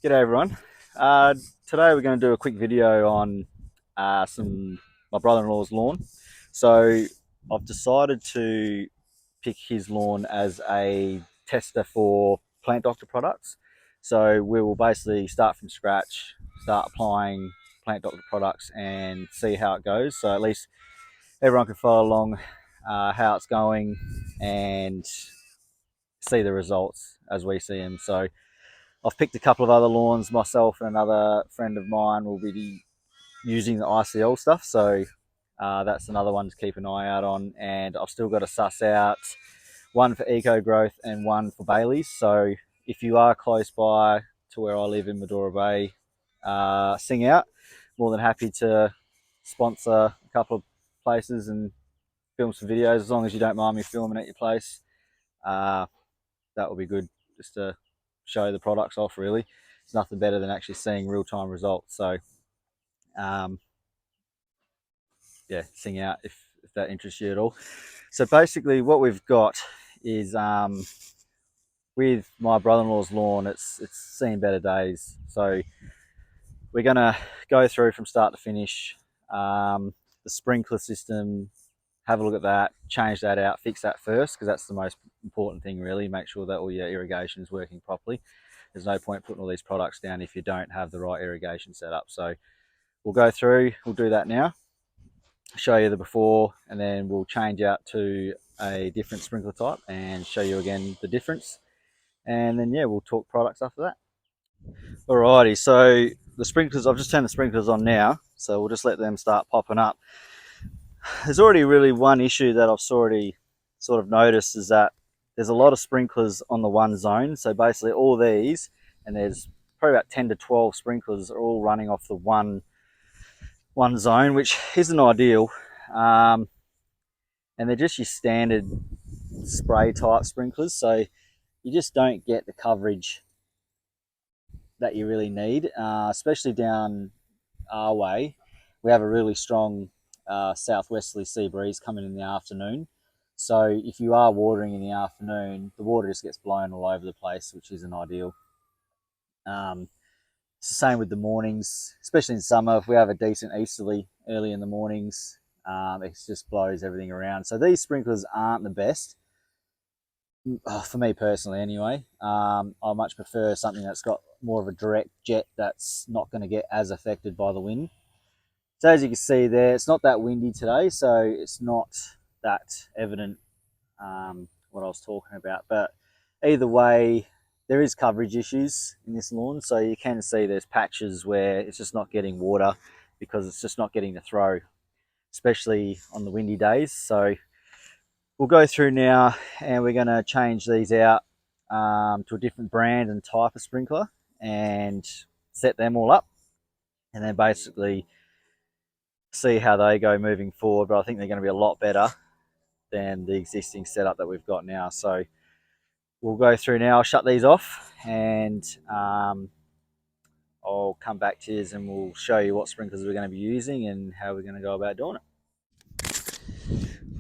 G'day everyone. Today we're going to do a quick video on my brother-in-law's lawn. So I've decided to pick his lawn as a tester for Plant Doctor products. So we will basically start from scratch, start applying Plant Doctor products and see how it goes. So at least everyone can follow along how it's going and see the results as we see them. So I've picked a couple of other lawns. Myself and another friend of mine will be using the ICL stuff, so that's another one to keep an eye out on. And I've still got to suss out one for Eco Growth and one for Bailey's. So if you are close by to where I live in Medora Bay, sing out. More than happy to sponsor a couple of places and film some videos, as long as you don't mind me filming at your place. That will be good, just to show the products off. Really, it's nothing better than actually seeing real-time results. So yeah, sing out if that interests you at all. So basically what we've got is with my brother-in-law's lawn, it's seen better days. So we're gonna go through from start to finish. The sprinkler system, have a look at that, change that out, fix that first, because that's the most important thing really. Make sure that all your irrigation is working properly. There's no point putting all these products down if you don't have the right irrigation set up. So we'll go through, we'll do that now, show you the before, and then we'll change out to a different sprinkler type and show you again the difference. And then yeah, we'll talk products after that. Alrighty, so the sprinklers, I've just turned the sprinklers on now, so we'll just let them start popping up. There's already really one issue that I've already sort of noticed, is that there's a lot of sprinklers on the one zone. So basically all these, and there's probably about 10 to 12 sprinklers, are all running off the one zone, which isn't ideal. And they're just your standard spray type sprinklers, so you just don't get the coverage that you really need, especially down our way. We have a really strong southwesterly sea breeze coming in the afternoon. So if you are watering in the afternoon, the water just gets blown all over the place, which isn't ideal. It's the same with the mornings, especially in summer. If we have a decent easterly early in the mornings, it just blows everything around. So these sprinklers aren't the best, for me personally anyway. I much prefer something that's got more of a direct jet that's not going to get as affected by the wind. So as you can see there, it's not that windy today, so it's not that evident what I was talking about. But either way, there is coverage issues in this lawn, so you can see there's patches where it's just not getting water because it's just not getting the throw, especially on the windy days. So we'll go through now and we're going to change these out to a different brand and type of sprinkler and set them all up, and then basically see how they go moving forward. But I think they're going to be a lot better than the existing setup that we've got now. So we'll go through now. I'll shut these off and I'll come back to you and we'll show you what sprinklers we're going to be using and how we're going to go about doing it.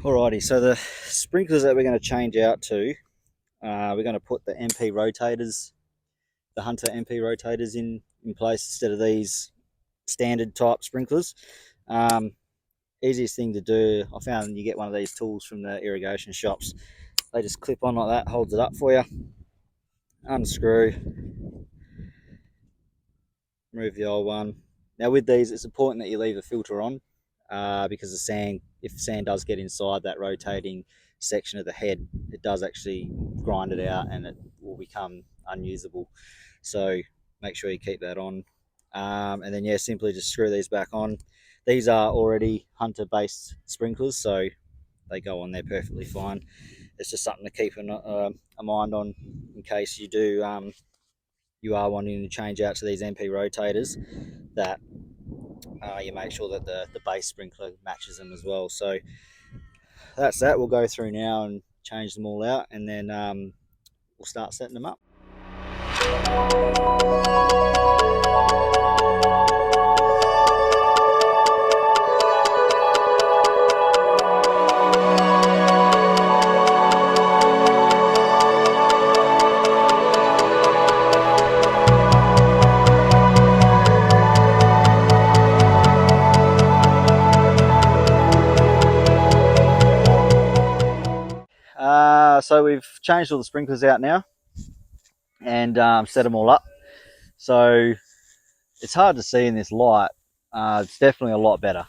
Alrighty, so the sprinklers that we're going to change out to, we're going to put the MP rotators, the Hunter MP rotators in place instead of these standard type sprinklers. Easiest thing to do, I found, you get one of these tools from the irrigation shops. They just clip on like that, holds it up for you. Unscrew, remove the old one. Now with these, it's important that you leave a filter on because the sand, if sand does get inside that rotating section of the head, it does actually grind it out and it will become unusable. So make sure you keep that on. And then yeah, simply just screw these back on. These are already Hunter based sprinklers, so they go on there perfectly fine. It's just something to keep a mind on in case you do you are wanting to change out to these MP rotators, that you make sure that the base sprinkler matches them as well. So that's that. We'll go through now and change them all out, and then we'll start setting them up. So we've changed all the sprinklers out now and set them all up. So it's hard to see in this light. It's definitely a lot better.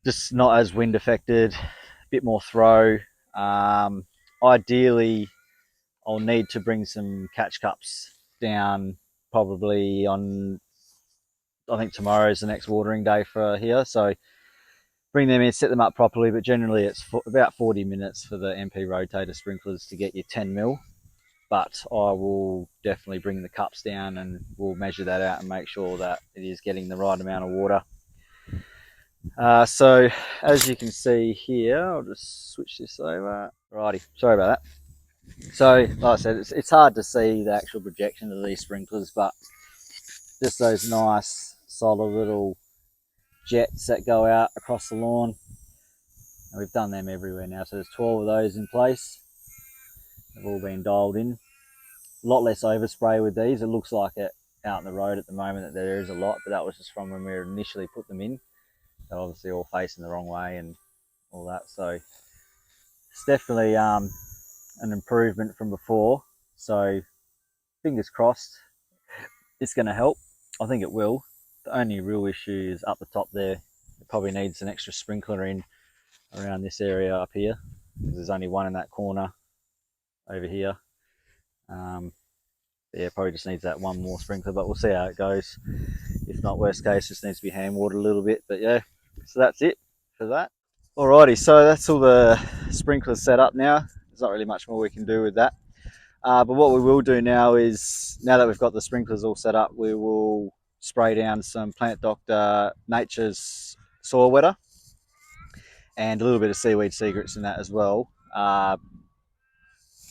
Just not as wind affected, a bit more throw. Ideally, I'll need to bring some catch cups down probably on, I think tomorrow's the next watering day for here. So bring them in, set them up properly, but generally it's about 40 minutes for the MP rotator sprinklers to get you 10 mil. But I will definitely bring the cups down and we'll measure that out and make sure that it is getting the right amount of water. So as you can see here, I'll just switch this over. Righty, sorry about that. So like I said, it's hard to see the actual projection of these sprinklers, but just those nice solid little jets that go out across the lawn. And we've done them everywhere now, so there's 12 of those in place. They've all been dialed in. A lot less overspray with these. It looks like it out in the road at the moment that there is a lot, but that was just from when we initially put them in. They're obviously all facing the wrong way and all that, so it's definitely an improvement from before. So fingers crossed it's going to help. I think it will. The only real issue is up the top there. It probably needs an extra sprinkler in around this area up here, because there's only one in that corner over here. Yeah, probably just needs that one more sprinkler, but we'll see how it goes. If not, worst case, just needs to be hand watered a little bit. But yeah, so that's it for that. Alrighty, so that's all the sprinklers set up now. There's not really much more we can do with that. But what we will do now is, now that we've got the sprinklers all set up, we will spray down some Plant Doctor Nature's soil wetter and a little bit of Seaweed Secrets in that as well.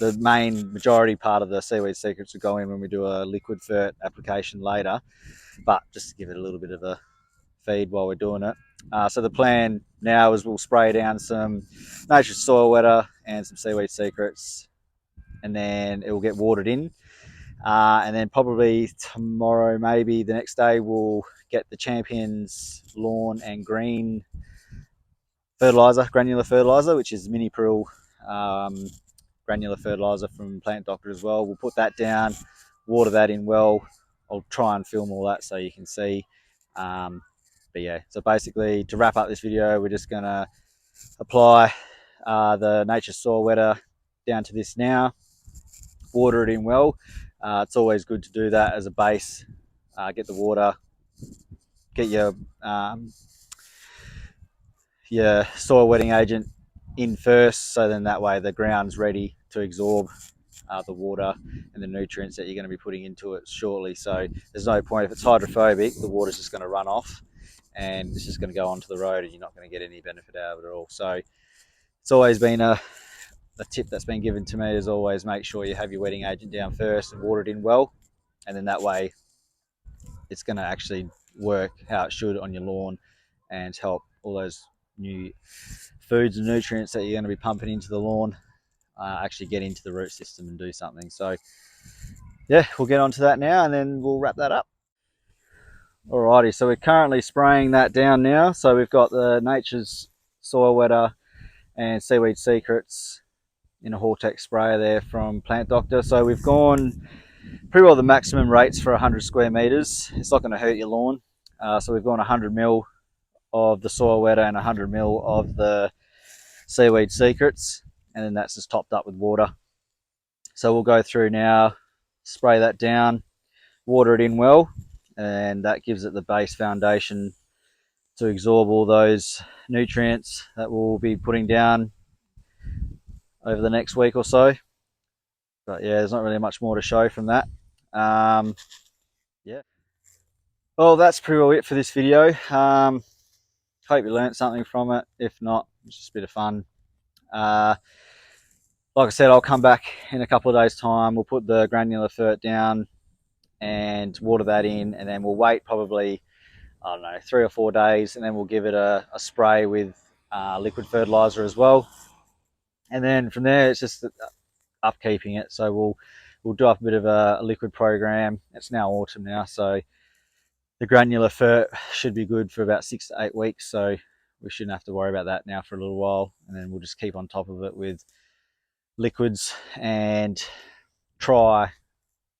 The main majority part of the Seaweed Secrets will go in when we do a liquid fert application later, but just to give it a little bit of a feed while we're doing it. So the plan now is we'll spray down some Nature's soil wetter and some Seaweed Secrets, and then it will get watered in. And then probably tomorrow, maybe the next day, we'll get the Champions Lawn and Green fertilizer, granular fertilizer, which is mini prill granular fertilizer from Plant Doctor as well. We'll put that down, water that in well. I'll try and film all that so you can see. But yeah, so basically to wrap up this video, we're just gonna apply the Nature's soil wetter down to this now, water it in well. It's always good to do that as a base. Get the water, get your soil wetting agent in first, so then that way the ground's ready to absorb the water and the nutrients that you're going to be putting into it shortly. So there's no point, if it's hydrophobic, the water's just going to run off and it's just going to go onto the road and you're not going to get any benefit out of it at all. So it's always been a tip that's been given to me, is always make sure you have your wetting agent down first and water it in well, and then that way it's going to actually work how it should on your lawn and help all those new foods and nutrients that you're going to be pumping into the lawn actually get into the root system and do something. So yeah, we'll get onto that now and then we'll wrap that up. Alrighty, so we're currently spraying that down now. So we've got the Nature's soil wetter and Seaweed Secrets in a Hortex sprayer there from Plant Doctor. So we've gone pretty well the maximum rates for 100 square meters. It's not going to hurt your lawn. So we've gone 100 mil of the soil wetter and 100 mil of the Seaweed Secrets, and then that's just topped up with water. So we'll go through now, spray that down, water it in well, and that gives it the base foundation to absorb all those nutrients that we'll be putting down over the next week or so. But yeah, there's not really much more to show from that. Yeah, well, that's pretty well it for this video. Hope you learned something from it. If not, it's just a bit of fun. Like I said, I'll come back in a couple of days time. We'll put the granular fert down and water that in, and then we'll wait probably, I don't know, 3 or 4 days, and then we'll give it a spray with liquid fertilizer as well. And then from there, it's just upkeeping it. So we'll do up a bit of a liquid program. It's now autumn now, so the granular fert should be good for about 6 to 8 weeks. So we shouldn't have to worry about that now for a little while, and then we'll just keep on top of it with liquids and try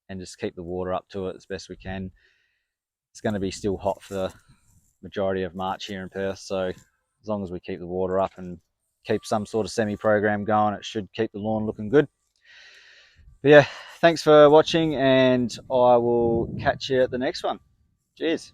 and just keep the water up to it as best we can. It's going to be still hot for the majority of March here in Perth, so as long as we keep the water up and keep some sort of semi-program going, it should keep the lawn looking good. But yeah, thanks for watching, and I will catch you at the next one. Cheers.